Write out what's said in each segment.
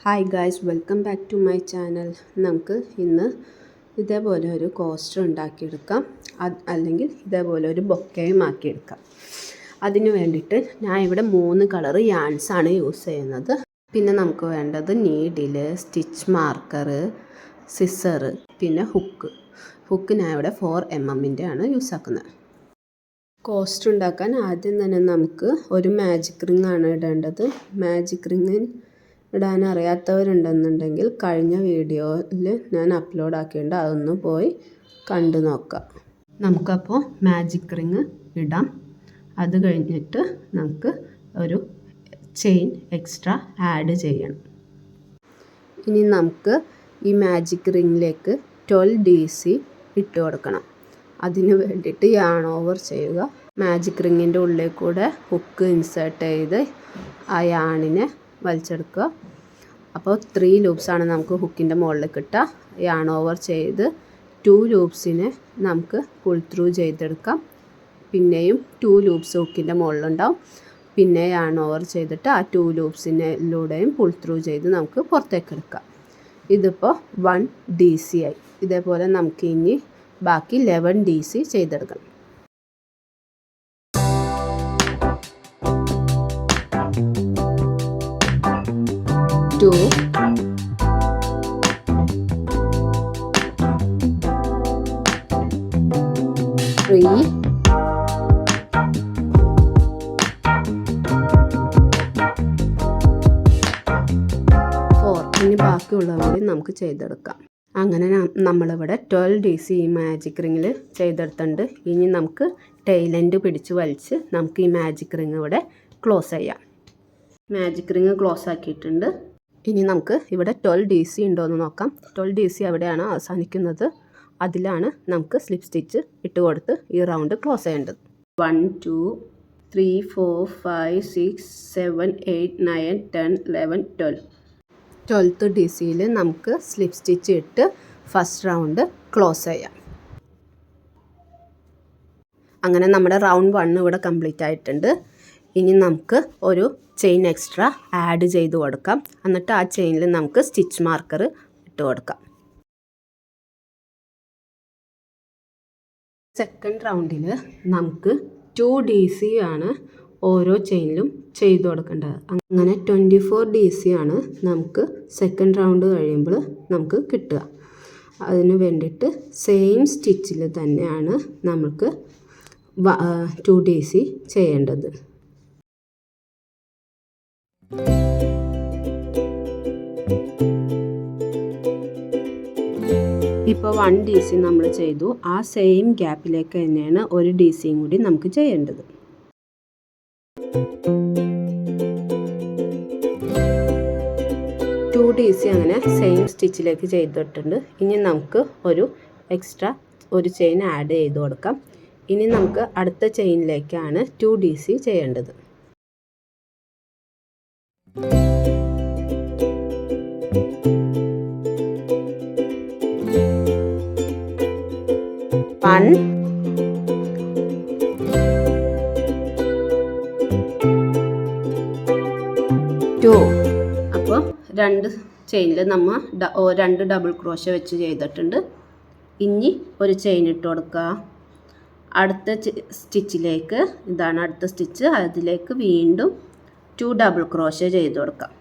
Hi guys, welcome back to my channel. നമുക്ക് ഇന്ന് ഇതേപോലെ ഒരു കോസ്റ്റർ ഉണ്ടാക്കിയെടുക്കാം, അല്ലെങ്കിൽ ഇതേപോലെ ഒരു ബൊക്കയും ആക്കിയെടുക്കാം. അതിന് വേണ്ടിയിട്ട് ഞാൻ ഇവിടെ 3 കളർ യാൺസാണ് യൂസ് ചെയ്യുന്നത്. പിന്നെ നമുക്ക് വേണ്ടത് നീഡിൽ, സ്റ്റിച്ച് മാർക്കർ, സിസർ, പിന്നെ ഹുക്ക് ഞാൻ ഇവിടെ 4mm ആണ് യൂസ് ആക്കുന്നത്. കോസ്റ്റർ ഉണ്ടാക്കാൻ ആദ്യം തന്നെ നമുക്ക് ഒരു മാജിക് റിംഗ് ആണ് ഇടേണ്ടത്. മാജിക് റിംഗ് ഇടാൻ അറിയാത്തവരുണ്ടെന്നുണ്ടെങ്കിൽ കഴിഞ്ഞ വീഡിയോയിൽ ഞാൻ അപ്ലോഡ് ആക്കിയിട്ടുണ്ട്, അതൊന്ന് പോയി കണ്ടു നോക്കാം. നമുക്കപ്പോൾ മാജിക് റിംഗ് ഇടാം. അത് കഴിഞ്ഞിട്ട് നമുക്ക് ഒരു ചെയിൻ എക്സ്ട്രാ ആഡ് ചെയ്യണം. ഇനി നമുക്ക് ഈ മാജിക് റിങ്ങിലേക്ക് 12 DC ഇട്ട് കൊടുക്കണം. അതിന് വേണ്ടിയിട്ട് യാൺ ഓവർ ചെയ്യുക. മാജിക് റിങ്ങിൻ്റെ ഉള്ളിൽ കൂടെ ഹുക്ക് ഇൻസേർട്ട് ചെയ്ത് ആ യാണിനെ വലിച്ചെടുക്കുക. അപ്പോൾ 3 ലൂപ്സാണ് നമുക്ക് ഹുക്കിൻ്റെ മുകളിൽ കിട്ടുക. യാൺ ഓവർ ചെയ്ത് 2 ലൂപ്സിനെ നമുക്ക് പുൾ ത്രൂ ചെയ്തെടുക്കാം. പിന്നെയും 2 ലൂപ്സ് ഹുക്കിൻ്റെ മുകളിലുണ്ടാവും. പിന്നെ യാൺ ഓവർ ചെയ്തിട്ട് ആ 2 ലൂപ്സിലൂടെയും പുൾ ത്രൂ ചെയ്ത് നമുക്ക് പുറത്തേക്ക് എടുക്കാം. ഇതിപ്പോൾ 1 DC ആയി. ഇതേപോലെ നമുക്ക് ഇനി ബാക്കി 11 DC ചെയ്തെടുക്കണം. Two, 3, 4. ഇനി ബാക്കിയുള്ളവരെ നമുക്ക് ചെയ്തെടുക്കാം. അങ്ങനെ നമ്മളിവിടെ 12 DC ഈ മാജിക് റിങ്ങിൽ ചെയ്തെടുത്തിട്ടുണ്ട്. ഇനി നമുക്ക് ടൈലൻഡ് പിടിച്ച് വലിച്ച് നമുക്ക് ഈ മാജിക് റിങ് ഇവിടെ ക്ലോസ് ചെയ്യാം. മാജിക് റിങ് ക്ലോസ് ആക്കിയിട്ടുണ്ട്. ഇനി നമുക്ക് ഇവിടെ 12 DC ഉണ്ടോയെന്ന് നോക്കാം. 12 DC എവിടെയാണ് അവസാനിക്കുന്നത്, അതിലാണ് നമുക്ക് സ്ലിപ്പ് സ്റ്റിച്ച് ഇട്ട് കൊടുത്ത് ഈ റൗണ്ട് ക്ലോസ് ചെയ്യേണ്ടത്. 1 2 3 4 5 6 7 8 9 10 11 12. 12th DCയിൽ നമുക്ക് സ്ലിപ്പ് സ്റ്റിച്ച് ഇട്ട് ഫസ്റ്റ് റൗണ്ട് ക്ലോസ് ചെയ്യാം. അങ്ങനെ നമ്മുടെ റൗണ്ട് 1 ഇവിടെ കംപ്ലീറ്റ് ആയിട്ടുണ്ട്. ഇനി നമുക്ക് ഒരു ചെയിൻ എക്സ്ട്രാ ആഡ് ചെയ്ത് കൊടുക്കാം. എന്നിട്ട് ആ ചെയിനിൽ നമുക്ക് സ്റ്റിച്ച് മാർക്കർ ഇട്ട് കൊടുക്കാം. സെക്കൻഡ് റൗണ്ടിൽ നമുക്ക് 2 DC ആണ് ഓരോ ചെയിനിലും ചെയ്ത് കൊടുക്കേണ്ടത്. അങ്ങനെ 24 DC ആണ് നമുക്ക് സെക്കൻഡ് റൗണ്ട് കഴിയുമ്പോൾ നമുക്ക് കിട്ടുക. അതിന് വേണ്ടിയിട്ട് സെയിം സ്റ്റിച്ചിൽ തന്നെയാണ് നമുക്ക് 2 DC ചെയ്യേണ്ടത്. ഇപ്പോൾ 1 DC നമ്മൾ ചെയ്തു. ആ സെയിം ഗ്യാപ്പിലേക്ക് തന്നെയാണ് ഒരു DCയും കൂടി നമുക്ക് ചെയ്യേണ്ടത്. ടു DC അങ്ങനെ സെയിം സ്റ്റിച്ചിലേക്ക് ചെയ്തിട്ടുണ്ട്. ഇനി നമുക്ക് ഒരു എക്സ്ട്രാ ഒരു ചെയിൻ ആഡ് ചെയ്ത് കൊടുക്കാം. ഇനി നമുക്ക് അടുത്ത ചെയിനിലേക്കാണ് 2 DC ചെയ്യേണ്ടത്. One, 2. അപ്പോൾ 2 ചെയിനിൽ നമ്മൾ 2 ഡബിൾ ക്രോഷ വെച്ച് ചെയ്തിട്ടുണ്ട്. ഇനി ഒരു ചെയിൻ ഇട്ട് കൊടുക്കുക. അടുത്ത സ്റ്റിച്ചിലേക്ക്, ഇതാണ് അടുത്ത സ്റ്റിച്ച്, അതിലേക്ക് വീണ്ടും 2 ഡബിൾ ക്രോഷ ചെയ്ത് കൊടുക്കാം.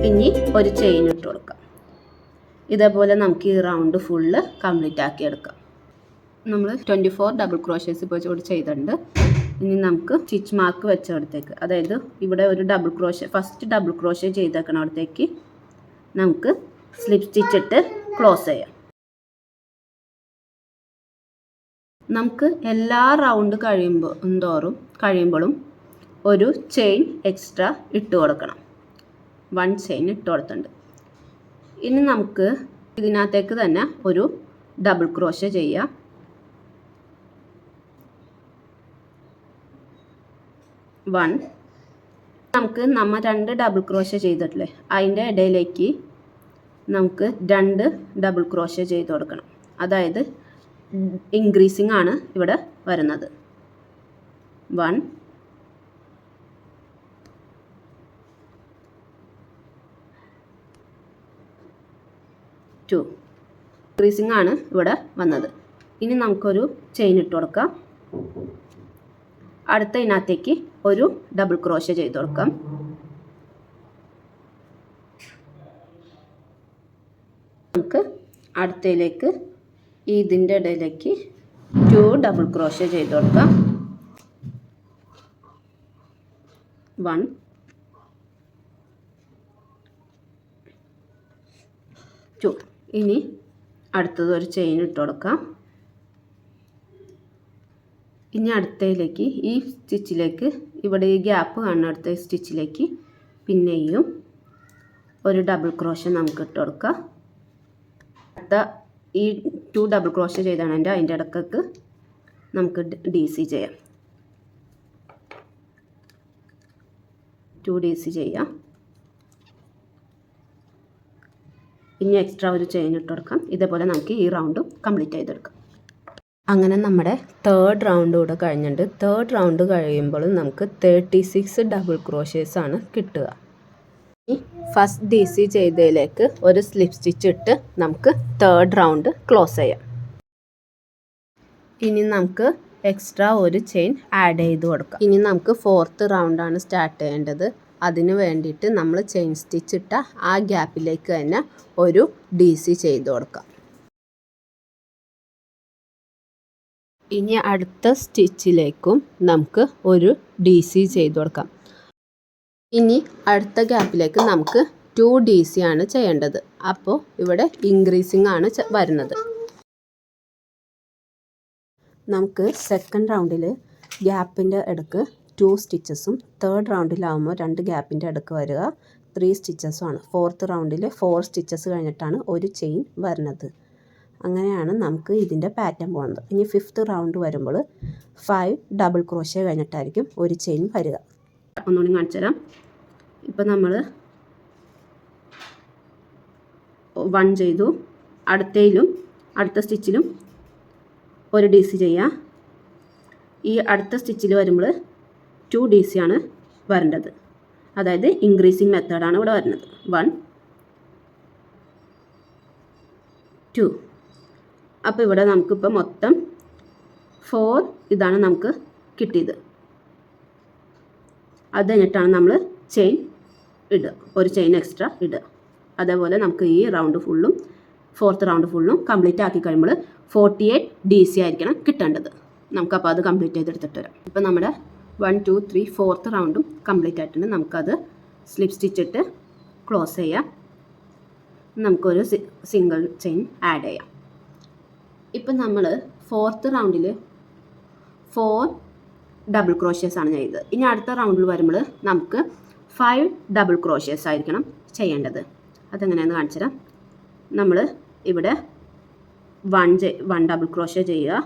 ഇനി ഒരു ചെയിൻ ഇട്ട് കൊടുക്കാം. ഇതേപോലെ നമുക്ക് ഈ റൗണ്ട് ഫുള്ള് കംപ്ലീറ്റ് ആക്കിയെടുക്കാം. നമ്മൾ 24 ഡബിൾ ക്രോഷേസ് ഇപ്പോൾ ചെയ്തിട്ടുണ്ട്. ഇനി നമുക്ക് സ്റ്റിച്ച് മാർക്ക് വെച്ചവിടത്തേക്ക്, അതായത് ഇവിടെ ഒരു double crochet, first double crochet ചെയ്തേക്കണവിടത്തേക്ക് നമുക്ക് സ്ലിപ്പ് സ്റ്റിച്ച് ഇട്ട് ക്ലോസ് ചെയ്യാം. നമുക്ക് എല്ലാ റൗണ്ട് കഴിയുമ്പോഴും ഒരു ചെയിൻ എക്സ്ട്രാ ഇട്ട് കൊടുക്കണം. 1 ചെയിൻ ഇട്ട് കൊടുത്തിട്ടുണ്ട്. ഇനി നമുക്ക് ഇതിനകത്തേക്ക് തന്നെ ഒരു ഡബിൾ ക്രോഷേ ചെയ്യാം. 1. നമുക്ക് 2 ഡബിൾ ക്രോഷേ ചെയ്തിട്ടില്ലേ, അതിൻ്റെ ഇടയിലേക്ക് നമുക്ക് 2 ഡബിൾ ക്രോഷ്യ ചെയ്ത് കൊടുക്കണം. അതായത് ഇൻക്രീസിങ് ആണ് ഇവിടെ വരുന്നത്. 1 2 ഇൻക്രീസിങ് ആണ് ഇവിടെ വന്നത്. ഇനി നമുക്കൊരു ചെയിൻ ഇട്ട് കൊടുക്കാം. അടുത്ത ഇതിനകത്തേക്ക് ഒരു ഡബിൾ ക്രോഷ്യ ചെയ്ത് കൊടുക്കാം. നമുക്ക് അടുത്തയിലേക്ക് ഇതിൻ്റെ ഇടയിലേക്ക് 2 ഡബിൾ ക്രോഷ്യ ചെയ്ത് കൊടുക്കാം. 1 2. ഇനി അടുത്തത് ഒരു ചെയിൻ ഇട്ട് കൊടുക്കാം. ഇനി അടുത്തയിലേക്ക് ഈ സ്റ്റിച്ചിലേക്ക് ഇവിടെ ഈ ഗ്യാപ്പ് കാണുന്ന അടുത്ത സ്റ്റിച്ചിലേക്ക് പിന്നെയും ഒരു ഡബിൾ ക്രോഷ്യ നമുക്ക് ഇട്ട് കൊടുക്കാം. അടുത്ത ഈ 2 ഡബിൾ ക്രോഷ്യ ചെയ്താണ് അതിൻ്റെ ഇടയ്ക്ക് നമുക്ക് DC ചെയ്യാം. 2 DC ചെയ്യാം. ഇനി എക്സ്ട്രാ ഒരു ചെയിൻ ഇട്ട് കൊടുക്കാം. ഇതേപോലെ നമുക്ക് ഈ റൗണ്ടും കംപ്ലീറ്റ് ചെയ്തെടുക്കാം. അങ്ങനെ നമ്മുടെ 3rd റൗണ്ട് കൂടെ കഴിഞ്ഞിട്ടുണ്ട്. 3rd റൗണ്ട് കഴിയുമ്പോൾ നമുക്ക് 36 ഡബിൾ ക്രോഷ്യേഴ്സ് ആണ് കിട്ടുക. ഈ ഫസ്റ്റ് DC ചെയ്തതിലേക്ക് ഒരു സ്ലിപ്പ് സ്റ്റിച്ച് ഇട്ട് നമുക്ക് 3rd റൗണ്ട് ക്ലോസ് ചെയ്യാം. ഇനി നമുക്ക് എക്സ്ട്രാ ഒരു ചെയിൻ ആഡ് ചെയ്ത് കൊടുക്കാം. ഇനി നമുക്ക് 4th റൗണ്ടാണ് സ്റ്റാർട്ട് ചെയ്യേണ്ടത്. അതിന് വേണ്ടിയിട്ട് നമ്മൾ ചെയിൻ സ്റ്റിച്ച് ഇട്ട ആ ഗ്യാപ്പിലേക്ക് തന്നെ ഒരു DC ചെയ്ത് കൊടുക്കാം. ഇനി അടുത്ത സ്റ്റിച്ചിലേക്കും നമുക്ക് ഒരു DC ചെയ്ത് കൊടുക്കാം. ഇനി അടുത്ത ഗ്യാപ്പിലേക്ക് നമുക്ക് 2 DC ആണ് ചെയ്യേണ്ടത്. അപ്പോൾ ഇവിടെ ഇൻക്രീസിങ് ആണ് വരുന്നത്. നമുക്ക് 2nd റൗണ്ടിൽ ഗ്യാപ്പിൻ്റെ ഇടയ്ക്ക് 2 സ്റ്റിച്ചസും 3rd റൗണ്ടിലാവുമ്പോൾ 2 ഗ്യാപ്പിൻ്റെ ഇടയ്ക്ക് വരിക 3 സ്റ്റിച്ചസും ആണ്. 4th റൗണ്ടിൽ 4 സ്റ്റിച്ചസ് കഴിഞ്ഞിട്ടാണ് ഒരു ചെയിൻ വരുന്നത്. അങ്ങനെയാണ് നമുക്ക് ഇതിൻ്റെ പാറ്റേൺ പോകുന്നത്. ഇനി 5th റൗണ്ട് വരുമ്പോൾ 5 ഡബിൾ ക്രോഷ്യ കഴിഞ്ഞിട്ടായിരിക്കും ഒരു ചെയിൻ വരിക. ഒന്നുകൂടി കാണിച്ചു തരാം. ഇപ്പം നമ്മൾ 1 ചെയ്തു. അടുത്ത സ്റ്റിച്ചിലും ഒരു DC ചെയ്യാം. ഈ അടുത്ത സ്റ്റിച്ചിൽ വരുമ്പോൾ 2 DC ആണ് വരേണ്ടത്. അതായത് ഇൻക്രീസിങ് മെത്തേഡാണ് ഇവിടെ വരുന്നത്. 1 2. അപ്പോൾ ഇവിടെ നമുക്കിപ്പോൾ മൊത്തം 4 ഇതാണ് നമുക്ക് കിട്ടിയത്. അത് കഴിഞ്ഞിട്ടാണ് നമ്മൾ ചെയിൻ ഇടുക, ഒരു ചെയിൻ എക്സ്ട്രാ ഇടുക. അതേപോലെ നമുക്ക് ഈ റൗണ്ട് ഫുള്ളും 4th റൗണ്ട് ഫുള്ളും കംപ്ലീറ്റ് ആക്കി കഴിയുമ്പോൾ 48 DC ആയിരിക്കണം കിട്ടേണ്ടത്. നമുക്കപ്പോൾ അത് കംപ്ലീറ്റ് ചെയ്തെടുത്തിട്ട് വരാം. ഇപ്പോൾ നമ്മുടെ 1 2 3 4th റൗണ്ടും കംപ്ലീറ്റ് ആയിട്ടുണ്ട്. നമുക്കത് സ്ലിപ്പ് സ്റ്റിച്ച് ഇട്ട് ക്ലോസ് ചെയ്യാം. നമുക്കൊരു സിംഗിൾ ചെയിൻ ആഡ് ചെയ്യാം. ഇപ്പം നമ്മൾ 4th റൗണ്ടിൽ 4 ഡബിൾ ക്രോഷ്യേഴ്സ് ആണ് ചെയ്തത്. ഇനി അടുത്ത റൗണ്ടിൽ വരുമ്പോൾ നമുക്ക് 5 ഡബിൾ ക്രോഷ്യേഴ്സ് ആയിരിക്കണം ചെയ്യേണ്ടത്. അതെങ്ങനെയാണെന്ന് കാണിച്ചു തരാം. നമ്മൾ ഇവിടെ 1 ഡബിൾ ക്രോഷ്യ ചെയ്യുക.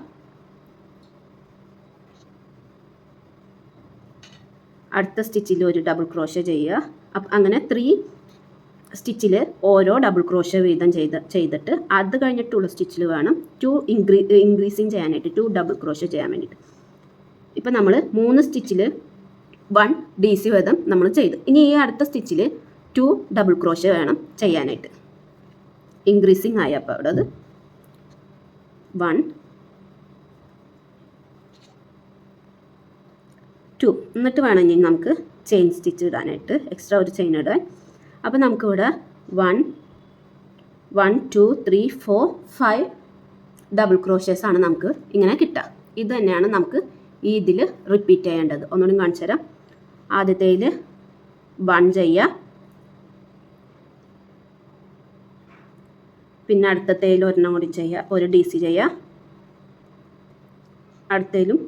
അടുത്ത സ്റ്റിച്ചിൽ ഒരു ഡബിൾ ക്രോഷ്യ ചെയ്യുക. അപ്പം അങ്ങനെ 3 സ്റ്റിച്ചിൽ ഓരോ ഡബിൾ ക്രോഷ്യ വീതം ചെയ്തിട്ട് അത് കഴിഞ്ഞിട്ടുള്ള സ്റ്റിച്ചിൽ വേണം 2 ഇൻക്രീസിങ് ചെയ്യാനായിട്ട് 2 ഡബിൾ ക്രോഷ്യ ചെയ്യാൻ വേണ്ടിയിട്ട്. ഇപ്പം നമ്മൾ 3 സ്റ്റിച്ചിൽ 1 DC വീതം നമ്മൾ ചെയ്തു. ഇനി ഈ അടുത്ത സ്റ്റിച്ചിൽ 2 ഡബിൾ ക്രോഷ്യ വേണം ചെയ്യാനായിട്ട്. ഇൻക്രീസിങ് ആയി അപ്പോൾ അവിടെ അത് 1 2. എന്നിട്ട് വേണമെങ്കിൽ നമുക്ക് ചെയിൻ സ്റ്റിച്ച് ഇടാനായിട്ട് എക്സ്ട്രാ ഒരു ചെയിൻ ഇടാൻ. അപ്പോൾ നമുക്കിവിടെ 1 2 3 4 5 ഡബിൾ ക്രോഷ്യേഴ്സ് ആണ് നമുക്ക് ഇങ്ങനെ കിട്ടുക. ഇത് തന്നെയാണ് നമുക്ക് ഈ ഇതിൽ റിപ്പീറ്റ് ചെയ്യേണ്ടത്. ഒന്നുകൂടി കാണിച്ചു തരാം. ആദ്യത്തേതിൽ 1 ചെയ്യുക, പിന്നെ അടുത്തത്തേതിൽ ഒരെണ്ണം കൂടി ചെയ്യുക, ഒരു DC ചെയ്യുക, അടുത്തതിലും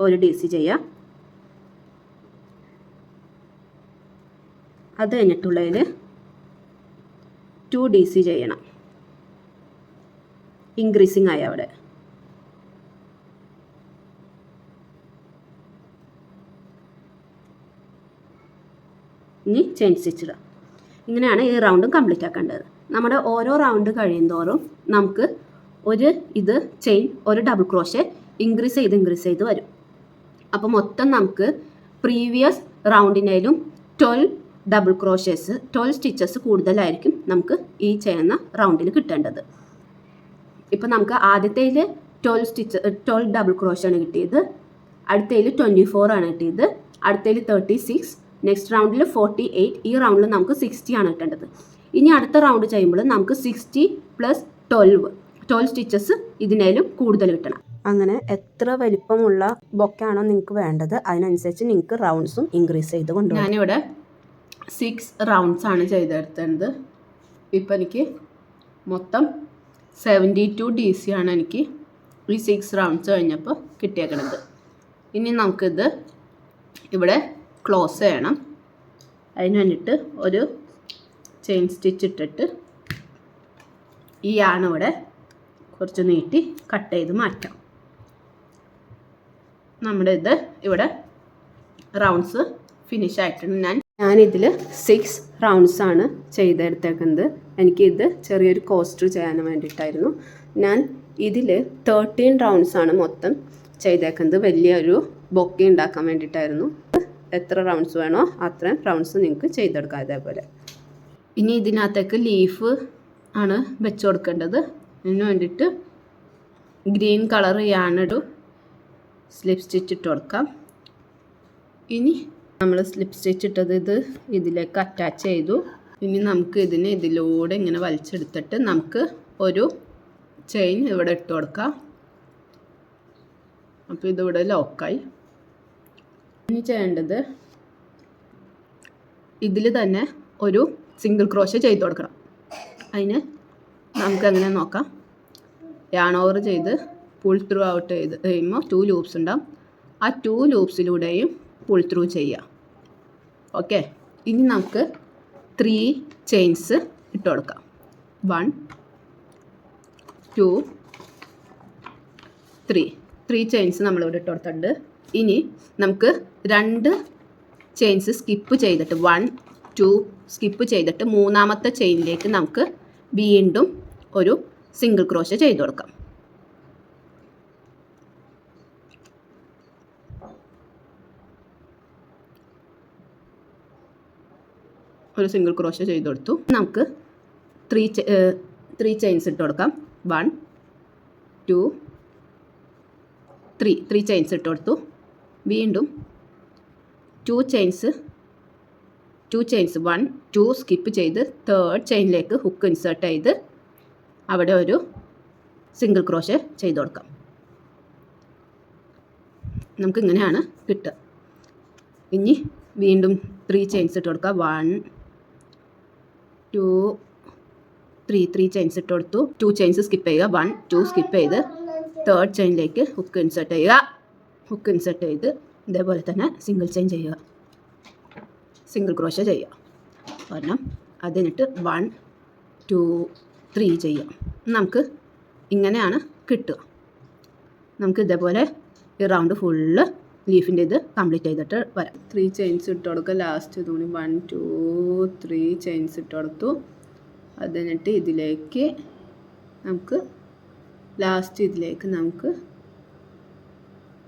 ഒരു DC ചെയ്യുക. അത് കഴിഞ്ഞിട്ടുള്ളതിൽ 2 DC ചെയ്യണം. ഇൻക്രീസിങ് ആയി അവിടെ. ഇനി ചെയിൻ സ്റ്റിച്ച് ഇടുക. ഇങ്ങനെയാണ് ഈ റൗണ്ടും കംപ്ലീറ്റ് ആക്കേണ്ടത്. നമ്മുടെ ഓരോ റൗണ്ട് കഴിയുന്തോറും നമുക്ക് ഒരു ഡബിൾ ക്രോഷേ ഇൻക്രീസ് ചെയ്ത് വരും. അപ്പോൾ മൊത്തം നമുക്ക് പ്രീവിയസ് റൗണ്ടിനേലും 12 സ്റ്റിച്ചസ് കൂടുതലായിരിക്കും നമുക്ക് ഈ ചെയ്യുന്ന റൗണ്ടിൽ കിട്ടേണ്ടത്. ഇപ്പോൾ നമുക്ക് ആദ്യത്തേൽ 12 ഡബിൾ ക്രോഷാണ് കിട്ടിയത്, അടുത്തതിൽ 24 ആണ് കിട്ടിയത്, അടുത്തതിൽ 36, നെക്സ്റ്റ് റൗണ്ടിൽ 48, ഈ റൗണ്ടിൽ നമുക്ക് 60 ആണ് കിട്ടേണ്ടത്. ഇനി അടുത്ത റൗണ്ട് ചെയ്യുമ്പോൾ നമുക്ക് 60 + 12 സ്റ്റിച്ചസ് ഇതിനേലും കൂടുതൽ കിട്ടണം. അങ്ങനെ എത്ര വലിപ്പമുള്ള ബൊക്കെയാണോ നിങ്ങൾക്ക് വേണ്ടത് അതിനനുസരിച്ച് നിങ്ങൾക്ക് റൗണ്ട്സും ഇൻക്രീസ് ചെയ്ത് കൊണ്ടുപോകും. ഞാനിവിടെ 6 റൗണ്ട്സ് ആണ് ചെയ്തെടുത്തത്. ഇപ്പം എനിക്ക് മൊത്തം 72 DC ആണ് എനിക്ക് ഈ 6 റൗണ്ട്സ് കഴിഞ്ഞപ്പോൾ കിട്ടിയേക്കണത്. ഇനി നമുക്കിത് ഇവിടെ ക്ലോസ് ചെയ്യണം. അതിന് വേണ്ടിയിട്ട് ഒരു ചെയിൻ സ്റ്റിച്ച് ഇട്ടിട്ട് ഈ ഇവിടെ കുറച്ച് നീട്ടി കട്ട് ചെയ്ത് മാറ്റാം. നമ്മുടെ ഇത് ഇവിടെ റൗണ്ട്സ് ഫിനിഷ് ആയിട്ടുണ്ട്. ഞാനിതിൽ 6 റൗണ്ട്സ് ആണ് ചെയ്തെടുത്തേക്കുന്നത്. എനിക്കിത് ചെറിയൊരു കോസ്റ്റർ ചെയ്യാൻ വേണ്ടിയിട്ടായിരുന്നു. ഞാൻ ഇതിൽ 13 റൗണ്ട്സ് ആണ് മൊത്തം ചെയ്തേക്കുന്നത്. വലിയൊരു ബൊക്കെ ഉണ്ടാക്കാൻ വേണ്ടിയിട്ടായിരുന്നു. എത്ര റൗണ്ട്സ് വേണോ അത്രയും റൗണ്ട്സ് നിങ്ങൾക്ക് ചെയ്തെടുക്കാം ഇതേപോലെ. ഇനി ഇതിനകത്തേക്ക് ലീഫ് ആണ് വെച്ച് കൊടുക്കേണ്ടത്. അതിന് വേണ്ടിയിട്ട് ഗ്രീൻ കളർ യാണൊരു സ്ലിപ്പ് സ്റ്റിച്ച് ഇട്ട് കൊടുക്കാം. ഇനി നമ്മൾ സ്ലിപ്പ് സ്റ്റിച്ച് ഇട്ടത് ഇതിലേക്ക് അറ്റാച്ച് ചെയ്തു. ഇനി നമുക്ക് ഇതിലൂടെ ഇങ്ങനെ വലിച്ചെടുത്തിട്ട് നമുക്ക് ഒരു ചെയിൻ ഇവിടെ ഇട്ട് കൊടുക്കാം. അപ്പോൾ ഇതിവിടെ ലോക്കായി. ഇനി ചെയ്യേണ്ടത് ഇതിൽ തന്നെ ഒരു സിംഗിൾ ക്രോഷേ ചെയ്ത് കൊടുക്കണം. അതിന് നമുക്കങ്ങനെ നോക്കാം. യാൺ ഓവർ ചെയ്ത് പുൾ ത്രൂ ഔട്ട് ചെയ്ത് കഴിയുമ്പോൾ 2 ലൂപ്സ് ഉണ്ടാവും. ആ 2 ലൂപ്സിലൂടെയും പുൾ ത്രൂ ചെയ്യാം. ഓക്കെ, ഇനി നമുക്ക് 3 ചെയിൻസ് ഇട്ട് കൊടുക്കാം. 1 2 3 ചെയിൻസ് നമ്മളിവിടെ ഇട്ട് കൊടുത്തിട്ടുണ്ട്. ഇനി നമുക്ക് 2 ചെയിൻസ് സ്കിപ്പ് ചെയ്തിട്ട് 1 2 സ്കിപ്പ് ചെയ്തിട്ട് മൂന്നാമത്തെ ചെയിനിലേക്ക് നമുക്ക് വീണ്ടും ഒരു സിംഗിൾ ക്രോഷേ ചെയ്ത് കൊടുക്കാം. ഒരു സിംഗിൾ ക്രോഷേ ചെയ്ത് കൊടുത്തു. നമുക്ക് 3 ചെയിൻസ് ഇട്ട് കൊടുക്കാം. 1 2 3 ചെയിൻസ് ഇട്ട് കൊടുത്തു. വീണ്ടും 2 ചെയിൻസ് 1 2 സ്കിപ്പ് ചെയ്ത് 3rd ചെയിനിലേക്ക് ഹുക്ക് ഇൻസേർട്ട് ചെയ്ത് അവിടെ ഒരു സിംഗിൾ ക്രോഷേ ചെയ്ത് കൊടുക്കാം. നമുക്കിങ്ങനെയാണ് കിട്ടുക. ഇനി വീണ്ടും 3 ചെയിൻസ് ഇട്ട് കൊടുക്കുക. 1 2 3 ചെയിൻസ് ഇട്ട് കൊടുത്തു. 2 ചെയിൻസ് സ്കിപ്പ് ചെയ്യുക. 1 2 സ്കിപ്പ് ചെയ്ത് 3rd ചെയിനിലേക്ക് ഹുക്ക് ഇൻസേർട്ട് ചെയ്യുക. ഹുക്ക് ഇൻസേർട്ട് ചെയ്ത് ഇതേപോലെ തന്നെ സിംഗിൾ ചെയിൻ ചെയ്യുക, സിംഗിൾ ക്രോഷേ ചെയ്യുക. കാരണം അതിനിട്ട് 1 2 3 ചെയ്യുക. നമുക്ക് ഇങ്ങനെയാണ് കിട്ടുക. നമുക്ക് ഇതേപോലെ ഈ റൗണ്ട് ഫുള്ള് ലീഫിൻ്റെ ഇത് കംപ്ലീറ്റ് ചെയ്തിട്ട് വരാം. 3 ചെയിൻസ് ഇട്ട് കൊടുക്കുക. ലാസ്റ്റ് ഇതുകൂടി 1 2 3 ചെയിൻസ് ഇട്ട് കൊടുത്തു. അതിനിട്ട് ഇതിലേക്ക് നമുക്ക് ഇതിലേക്ക് നമുക്ക്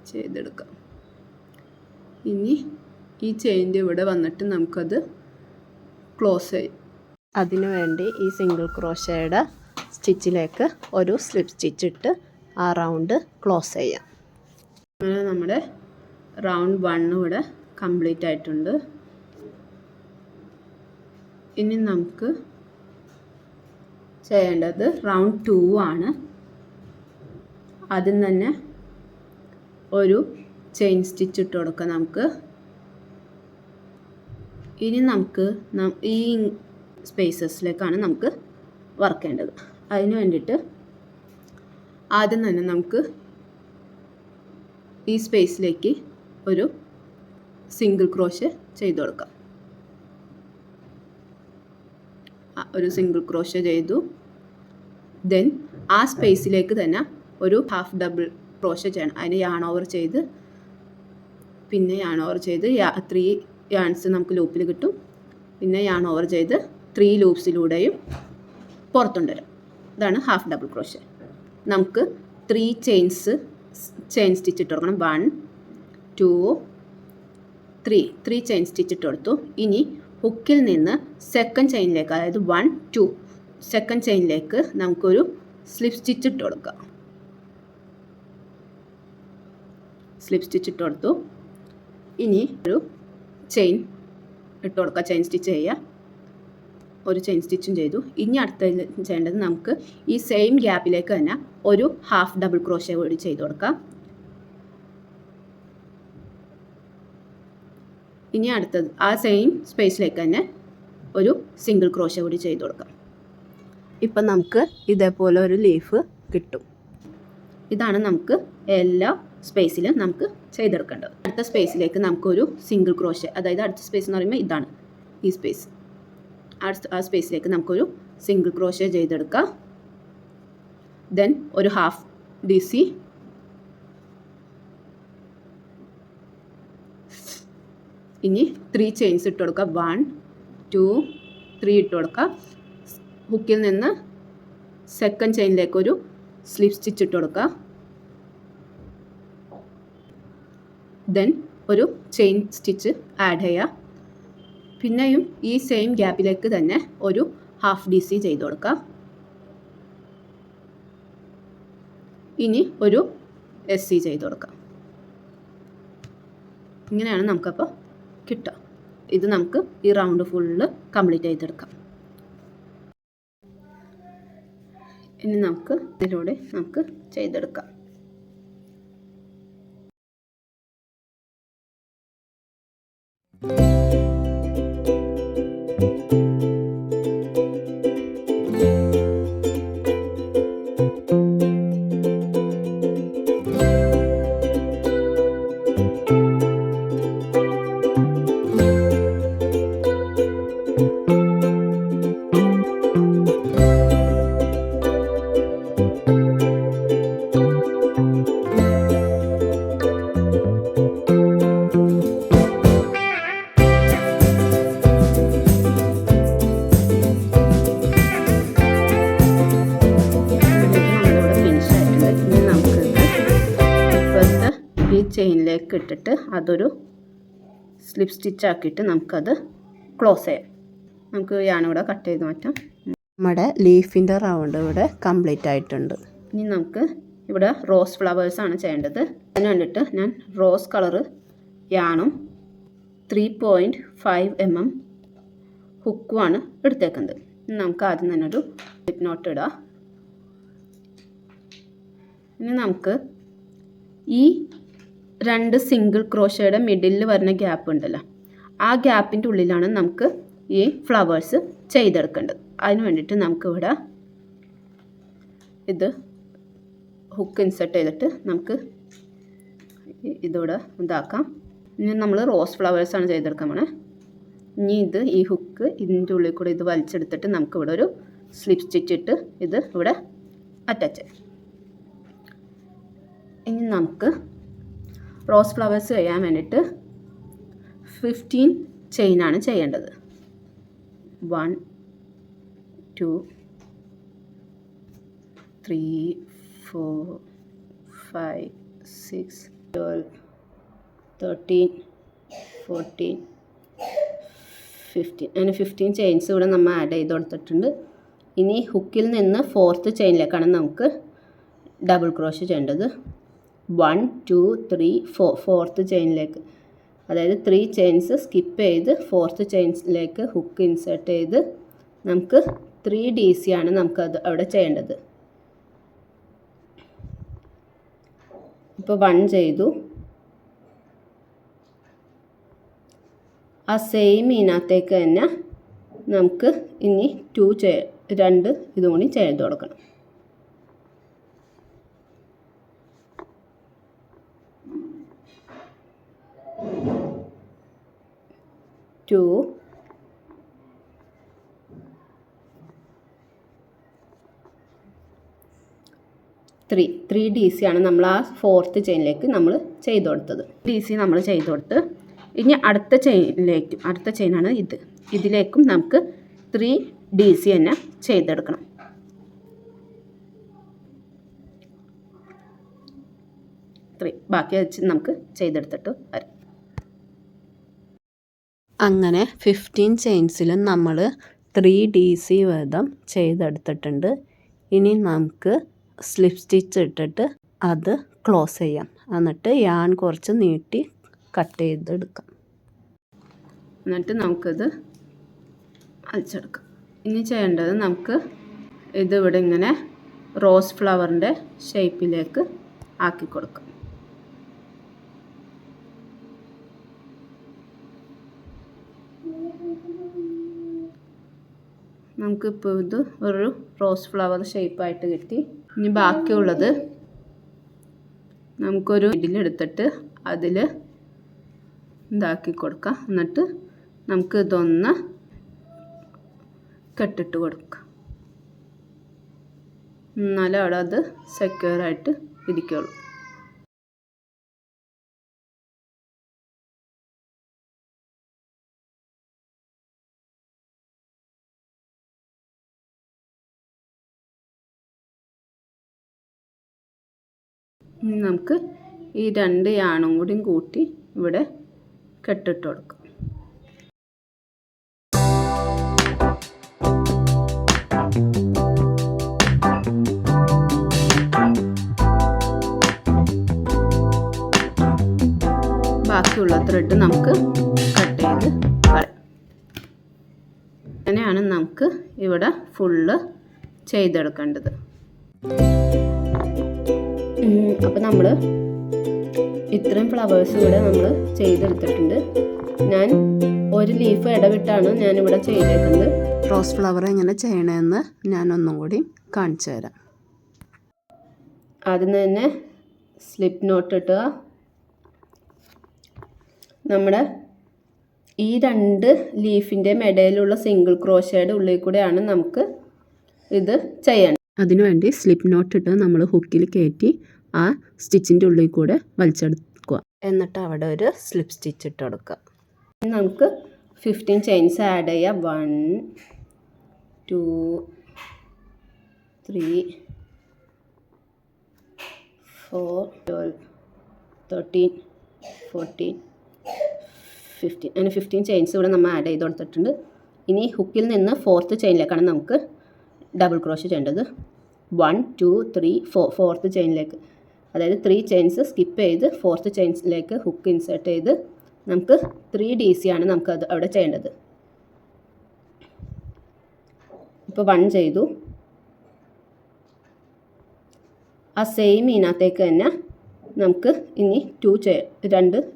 ചെയ്തെടുക്കാം. ഇനി ഈ ചെയിൻ്റെ ഇവിടെ വന്നിട്ട് നമുക്കത് ക്ലോസ് ചെയ്യും. അതിനു വേണ്ടി ഈ സിംഗിൾ ക്രോഷയുടെ സ്റ്റിച്ചിലേക്ക് ഒരു സ്ലിപ്പ് സ്റ്റിച്ച് ഇട്ട് ആ റൗണ്ട് ക്ലോസ് ചെയ്യാം. അങ്ങനെ നമ്മുടെ റൗണ്ട് 1 ഇവിടെ കംപ്ലീറ്റ് ആയിട്ടുണ്ട്. ഇനി നമുക്ക് ചെയ്യേണ്ടത് റൗണ്ട് 2 ആണ്. അതിൽ തന്നെ ഒരു ചെയിൻ സ്റ്റിച്ച് ഇട്ട് കൊടുക്കാം നമുക്ക്. ഇനി നമുക്ക് ഈ സ്പേസസിലേക്കാണ് നമുക്ക് വർക്ക് ചെയ്യേണ്ടത്. അതിന് വേണ്ടിയിട്ട് ആദ്യം തന്നെ നമുക്ക് ഈ സ്പേസിലേക്ക് ഒരു സിംഗിൾ ക്രോഷേ ചെയ്ത് കൊടുക്കാം. ഒരു സിംഗിൾ ക്രോഷേ ചെയ്തു. ദെൻ ആ സ്പേസിലേക്ക് തന്നെ ഒരു ഹാഫ് ഡബിൾ ക്രോഷേ ചെയ്യണം. അതിന് യാൺ ഓവർ ചെയ്ത് പിന്നെ യാൺ ഓവർ ചെയ്ത് 3 യാൺസ് നമുക്ക് ലൂപ്പിൽ കിട്ടും. പിന്നെ യാൺ ഓവർ ചെയ്ത് 3 ലൂപ്സിലൂടെയും പുറത്തുകൊണ്ടുവരാം. ഇതാണ് ഹാഫ് ഡബിൾ ക്രോഷ്യ. നമുക്ക് 3 ചെയിൻ സ്റ്റിച്ച് ഇട്ട് കൊടുക്കണം. 1 2 3 ചെയിൻ സ്റ്റിച്ച് ഇട്ട് കൊടുത്തു. ഇനി ഹുക്കിൽ നിന്ന് സെക്കൻഡ് ചെയിനിലേക്ക്, അതായത് 1 2 സെക്കൻഡ് ചെയിനിലേക്ക് നമുക്കൊരു സ്ലിപ്പ് സ്റ്റിച്ച് ഇട്ട് കൊടുക്കാം. സ്ലിപ്പ് സ്റ്റിച്ച് ഇട്ട് കൊടുത്തു. ഇനി ഒരു ചെയിൻ ഇട്ട് കൊടുക്കുക, ചെയിൻ സ്റ്റിച്ച് ചെയ്യുക. ഒരു ചെയിൻ സ്റ്റിച്ചും ചെയ്തു. ഇനി അടുത്ത ചെയ്യേണ്ടത് നമുക്ക് ഈ സെയിം ഗ്യാപ്പിലേക്ക് തന്നെ ഒരു ഹാഫ് ഡബിൾ ക്രോഷ്യ കൂടി ചെയ്ത് കൊടുക്കാം. ഇനി അടുത്തത് ആ സെയിം സ്പേസിലേക്ക് തന്നെ ഒരു സിംഗിൾ ക്രോഷ്യ കൂടി ചെയ്ത് കൊടുക്കാം. ഇപ്പം നമുക്ക് ഇതേപോലെ ഒരു ലീഫ് കിട്ടും. ഇതാണ് നമുക്ക് എല്ലാ സ്പേസിലും നമുക്ക് ചെയ്തെടുക്കേണ്ടത്. അടുത്ത സ്പേസിലേക്ക് നമുക്കൊരു സിംഗിൾ ക്രോഷ്യ, അതായത് അടുത്ത സ്പേസ് എന്ന് പറയുമ്പോൾ ഇതാണ് ഈ സ്പേസ്. ആ സ്പേസിലേക്ക് നമുക്കൊരു സിംഗിൾ ക്രോഷ്യ ചെയ്തെടുക്കാം. ദെൻ ഒരു ഹാഫ് DC, ഇനി 3 ചെയിൻസ് ഇട്ട് കൊടുക്കുക. 1 2 3 ഇട്ട് കൊടുക്കുക. ഹുക്കിൽ നിന്ന് സെക്കൻഡ് ചെയിനിലേക്ക് ഒരു സ്ലിപ്പ് സ്റ്റിച്ച് ഇട്ട് കൊടുക്കുക. ദെൻ ഒരു ചെയിൻ സ്റ്റിച്ച് ആഡ് ചെയ്യുക. പിന്നെയും ഈ സെയിം ഗ്യാപ്പിലേക്ക് തന്നെ ഒരു ഹാഫ് DC ചെയ്ത് കൊടുക്കുക. ഇനി ഒരു SC ചെയ്ത് കൊടുക്കുക. ഇങ്ങനെയാണ് നമുക്കപ്പോൾ കിട്ടുക. ഇത് നമുക്ക് ഈ റൗണ്ട് ഫുള്ള് കംപ്ലീറ്റ് ചെയ്തെടുക്കാം. ഇനി നമുക്ക് ഇതിലൂടെ നമുക്ക് ചെയ്തെടുക്കാം. ചെയിനിലേക്ക് ഇട്ടിട്ട് അതൊരു സ്ലിപ്പ് സ്റ്റിച്ച് ആക്കിയിട്ട് നമുക്കത് ക്ലോസ് ചെയ്യാം. നമുക്ക് ഞാനിവിടെ കട്ട് ചെയ്ത് മാറ്റാം. നമ്മുടെ ലീഫിൻ്റെ റൗണ്ട് ഇവിടെ കംപ്ലീറ്റ് ആയിട്ടുണ്ട്. ഇനി നമുക്ക് ഇവിടെ റോസ് ഫ്ലവേഴ്സാണ് ചെയ്യേണ്ടത്. അതിന് വേണ്ടിയിട്ട് ഞാൻ റോസ് കളറ് യാണും 3.5 mm ഹുക്കുമാണ് എടുത്തേക്കുന്നത്. നമുക്ക് ആദ്യം തന്നെ ഒരു സ്ലിപ്പ് നോട്ട് ഇടാം. ഇനി നമുക്ക് ഈ 2 സിംഗിൾ ക്രോഷ്യയുടെ മിഡിലിൽ വരുന്ന ഗ്യാപ്പ് ഉണ്ടല്ലോ, ആ ഗ്യാപ്പിൻ്റെ ഉള്ളിലാണ് നമുക്ക് ഈ ഫ്ലവേഴ്സ് ചെയ്തെടുക്കേണ്ടത്. അതിന് വേണ്ടിയിട്ട് നമുക്കിവിടെ ഇത് ഹുക്ക് ഇൻസെർട്ട് ചെയ്തിട്ട് നമുക്ക് ഇതിവിടെ ഇതാക്കാം. ഇനി നമ്മൾ റോസ് ഫ്ലവേഴ്സാണ് ചെയ്തെടുക്കാൻ പോണേ. ഇനി ഇത് ഈ ഹുക്ക് ഇതിൻ്റെ ഉള്ളിൽ കൂടെ ഇത് വലിച്ചെടുത്തിട്ട് നമുക്കിവിടെ ഒരു സ്ലിപ്പ് സ്റ്റിച്ച് ഇട്ട് ഇത് ഇവിടെ അറ്റാച്ച് ചെയ്യാം. ഇനി നമുക്ക് റോസ് ഫ്ലവേഴ്സ് ചെയ്യാൻ വേണ്ടിയിട്ട് 15 ചെയിനാണ് ചെയ്യേണ്ടത്. 1 2 3 4 5 6 12 13 14 15 അങ്ങനെ 15 ചെയിൻസ് ഇവിടെ നമ്മൾ ആഡ് ചെയ്ത് കൊടുത്തിട്ടുണ്ട്. ഇനി ഹുക്കിൽ നിന്ന് 4th ചെയിനിലേക്കാണ് നമുക്ക് ഡബിൾ ക്രോഷ്യ ചെയ്യേണ്ടത്. 1 2 3 4th ചെയിനിലേക്ക്, അതായത് 3 ചെയിൻസ് സ്കിപ്പ് ചെയ്ത് 4th ചെയിൻസിലേക്ക് ഹുക്ക് ഇൻസേർട്ട് ചെയ്ത് നമുക്ക് 3 DC ആണ് നമുക്കത് അവിടെ ചെയ്യേണ്ടത്. ഇപ്പോൾ 1 ചെയ്തു. ആ സെയിം ഇതിനകത്തേക്ക് തന്നെ നമുക്ക് ഇനി 2 ഇതും കൂടി ചെയ്ത് കൊടുക്കണം. 2 3 DC ആണ് നമ്മൾ ആ 4th ചെയിനിലേക്ക് നമ്മൾ ചെയ്ത് കൊടുത്തത്. DC നമ്മൾ ചെയ്ത് കൊടുത്ത് ഇനി അടുത്ത ചെയിനാണ് ഇതിലേക്കും നമുക്ക് 3 DC തന്നെ ചെയ്തെടുക്കണം. ബാക്കി വെച്ച് നമുക്ക് ചെയ്തെടുത്തിട്ട് വരാം. അങ്ങനെ 15 ചെയിൻസിലും നമ്മൾ 3 DC വീതം ചെയ്തെടുത്തിട്ടുണ്ട്. ഇനി നമുക്ക് സ്ലിപ്പ് സ്റ്റിച്ച് ഇട്ടിട്ട് അത് ക്ലോസ് ചെയ്യാം. എന്നിട്ട് യാൺ കുറച്ച് നീട്ടി കട്ട് ചെയ്തെടുക്കാം. എന്നിട്ട് നമുക്കിത് അഴിച്ചെടുക്കാം. ഇനി ചെയ്യേണ്ടത് നമുക്ക് ഇതിവിടെ ഇങ്ങനെ റോസ് ഫ്ലവറിൻ്റെ ഷേപ്പിലേക്ക് ആക്കി കൊടുക്കാം. നമുക്കിപ്പോൾ ഇത് ഒരു റോസ് ഫ്ലവർ ഷേപ്പായിട്ട് കിട്ടി. ഇനി ബാക്കിയുള്ളത് നമുക്കൊരു ഇതിലെടുത്തിട്ട് അതിൽ ഇതാക്കി കൊടുക്കാം. എന്നിട്ട് നമുക്ക് ഇതൊന്ന് കെട്ടിട്ട് കൊടുക്കാം. എന്നാലും അവിടെ അത് സെക്യൂറായിട്ട് ഇരിക്കുള്ളൂ. ഇനി നമുക്ക് ഈ 2 യാണും കൂടിയും കൂട്ടി ഇവിടെ കെട്ടിട്ട് കൊടുക്കാം. ബാക്കിയുള്ള ത്രെഡ് നമുക്ക് കട്ട് ചെയ്ത് കളയാം. അങ്ങനെയാണ് നമുക്ക് ഇവിടെ ഫുള്ള് ചെയ്തെടുക്കേണ്ടത്. അപ്പോൾ നമ്മൾ ഇത്രയും ഫ്ലവേഴ്സ് ഇവിടെ നമ്മൾ ചെയ്തെടുത്തിട്ടുണ്ട്. ഞാൻ ഒരു ലീഫ് ഇടവിട്ടാണ് ഞാനിവിടെ ചെയ്തേക്കുന്നത്. റോസ് ഫ്ലവർ എങ്ങനെ ചെയ്യണമെന്ന് ഞാനൊന്നും കൂടി കാണിച്ചു തരാം. ആദ്യം തന്നെ സ്ലിപ്പ് നോട്ട് ഇട്ടുക. നമ്മുടെ ഈ 2 ലീഫിൻ്റെ ഇടയിലുള്ള സിംഗിൾ ക്രോഷയുടെ ഉള്ളിൽ കൂടെയാണ് നമുക്ക് ഇത് ചെയ്യേണ്ടത്. അതിനുവേണ്ടി സ്ലിപ്പ് നോട്ട് ഇട്ട് നമ്മൾ ഹുക്കിൽ കയറ്റി ആ സ്റ്റിച്ചിൻ്റെ ഉള്ളിൽ കൂടെ വലിച്ചെടുക്കുക. എന്നിട്ട് അവിടെ ഒരു സ്ലിപ്പ് സ്റ്റിച്ച് ഇട്ട് കൊടുക്കുക. നമുക്ക് 15 ചെയിൻസ് ആഡ് ചെയ്യാം. 1 2 3 4 12 13 14 15 അങ്ങനെ 15 ചെയിൻസ് ഇവിടെ നമ്മൾ ആഡ് ചെയ്ത് കൊടുത്തിട്ടുണ്ട്. ഇനി ഹുക്കിൽ നിന്ന് 4th ചെയിനിലേക്കാണ് നമുക്ക് ഡബിൾ ക്രോഷ് ചെയ്യേണ്ടത്. 1 2 3 4 4th ചെയിനിലേക്ക്, അതായത് 3 ചെയിൻസ് സ്കിപ്പ് ചെയ്ത് 4th ചെയിൻസിലേക്ക് ഹുക്ക് ഇൻസേർട്ട് ചെയ്ത് നമുക്ക് 3 DC ആണ് നമുക്ക് അത് അവിടെ ചെയ്യേണ്ടത്. ഇപ്പോൾ 1 ചെയ്തു. ആ സെയിം ഇതിനകത്തേക്ക് തന്നെ നമുക്ക് ഇനി 2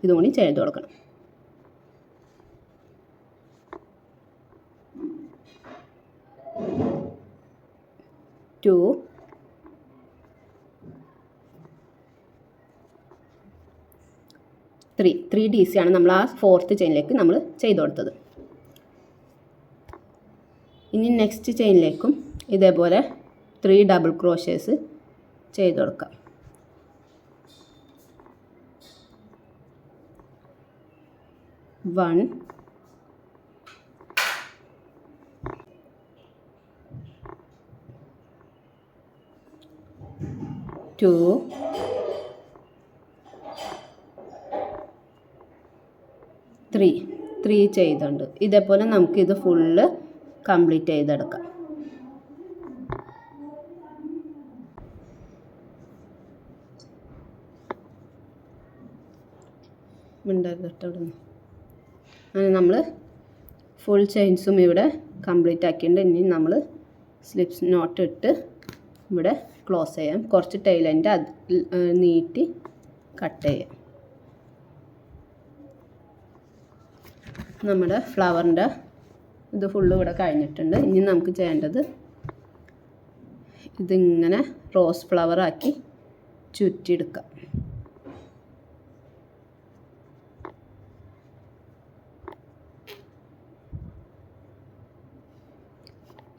ഇതും കൂടി ചെയ്ത് കൊടുക്കണം. 2 3 DC ആണ് നമ്മൾ ആ 4th ചെയിനിലേക്ക് നമ്മൾ ചെയ്ത് കൊടുത്തത്. ഇനി നെക്സ്റ്റ് ചെയിനിലേക്കും ഇതേപോലെ 3 ഡബിൾ ക്രോഷേസ് ചെയ്ത് കൊടുക്കാം. 1 2 3 ചെയ്തുണ്ട്. ഇതേപോലെ നമുക്കിത് ഫുള്ള് കംപ്ലീറ്റ് ചെയ്തെടുക്കാം. അങ്ങനെ നമ്മൾ ഫുൾ ചെയിൻസും ഇവിടെ കംപ്ലീറ്റ് ആക്കിയിട്ടുണ്ട്. ഇനി നമ്മൾ സ്ലിപ്സ് നോട്ട് ഇട്ട് ഇവിടെ ക്ലോസ് ചെയ്യാം. കുറച്ച് ടൈലൻ്റെ നീട്ടി കട്ട് ചെയ്യാം. നമ്മുടെ ഫ്ലവറിൻ്റെ ഇത് ഫുള്ള് ഇവിടെ കഴിഞ്ഞിട്ടുണ്ട്. ഇനി നമുക്ക് ചെയ്യേണ്ടത് ഇതിങ്ങനെ റോസ് ഫ്ലവറാക്കി ചുറ്റിയെടുക്കാം.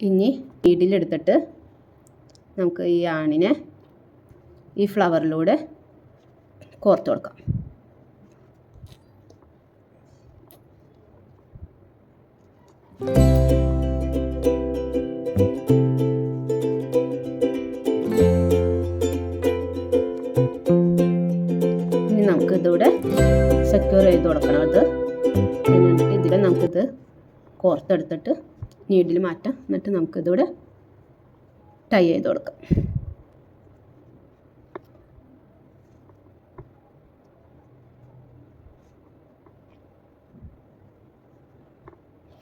ഇനി നീഡിലെടുത്തിട്ട് നമുക്ക് ഈ ആണിനെ ഈ ഫ്ലവറിലൂടെ കോർത്ത് കൊടുക്കാം. സെക്യൂർ ചെയ്ത് കൊടുക്കണം. അത് എന്നിട്ട് ഇതിൽ നമുക്കിത് കോർത്തെടുത്തിട്ട് നീഡിൽ മാറ്റാം. എന്നിട്ട് നമുക്കിതിവിടെ ടൈ ചെയ്ത് കൊടുക്കാം.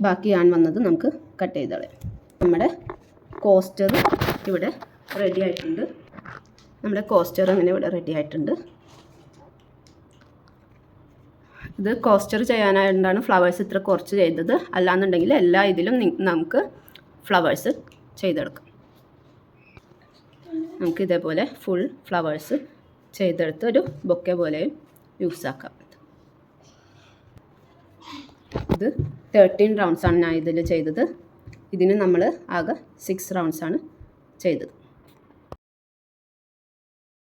ബാക്കി ഞാൻ വന്നത് നമുക്ക് കട്ട് ചെയ്ത് കളയാം. നമ്മുടെ കോസ്റ്റർ ഇവിടെ റെഡി ആയിട്ടുണ്ട്. നമ്മുടെ കോസ്റ്റർ അങ്ങനെ ഇവിടെ റെഡി ആയിട്ടുണ്ട്. ഇത് കോസ്റ്റർ ചെയ്യാനായിട്ടാണ് ഫ്ലവേഴ്സ് ഇത്ര കുറച്ച് ചെയ്തത്. അല്ലാന്നുണ്ടെങ്കിൽ എല്ലാ ഇതിലും നമുക്ക് ഫ്ലവേഴ്സ് ചെയ്തെടുക്കാം. നമുക്ക് ഇതേപോലെ ഫുൾ ഫ്ലവേഴ്സ് ചെയ്തെടുത്ത് ഒരു ബൊക്കെ പോലെയും യൂസ് ആക്കാം. ഇത് 13 റൗണ്ട്സാണ് ഞാൻ ഇതിൽ ചെയ്തത്. ഇതിന് നമ്മൾ ആകെ 6 റൗണ്ട്സാണ് ചെയ്തത്.